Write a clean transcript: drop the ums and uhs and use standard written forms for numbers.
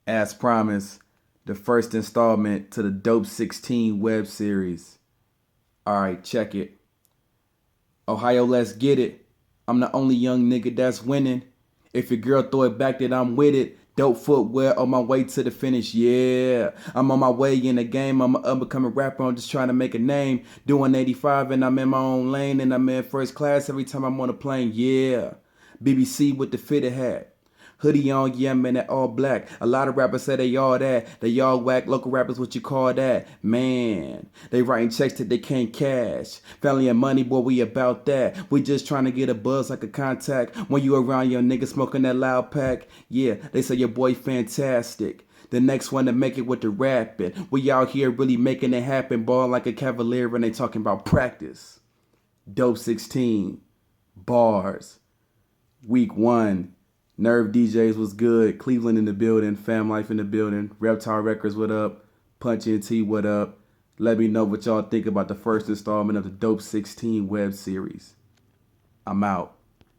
As promised, the first installment to the Dope 16 web series. Alright, check it. Ohio, let's get it. I'm the only young nigga that's winning. If your girl throw it back, then I'm with it. Dope footwear on my way to the finish, yeah. I'm on my way in the game. I'm an up-and-coming rapper. I'm just trying to make a name. Doing 85 and I'm in my own lane. And I'm in first class every time I'm on a plane, yeah. BBC with the fitted hat. Hoodie on, yeah, man, that all black. A lot of rappers say they all that. They all whack. Local rappers, what you call that? Man, they writing checks that they can't cash. Family and money, boy, we about that. We just trying to get a buzz like a contact. When you around your nigga smoking that loud pack, yeah, they say your boy fantastic. The next one to make it with the rapping. We out here really making it happen. Ball like a cavalier and they talking about practice. Dope 16. Bars. Week 1. Nerve DJs was good. Cleveland in the building. Fam Life in the building. Reptile Records, what up? Punch NT, what up? Let me know what y'all think about the first installment of the Dope 16 web series. I'm out.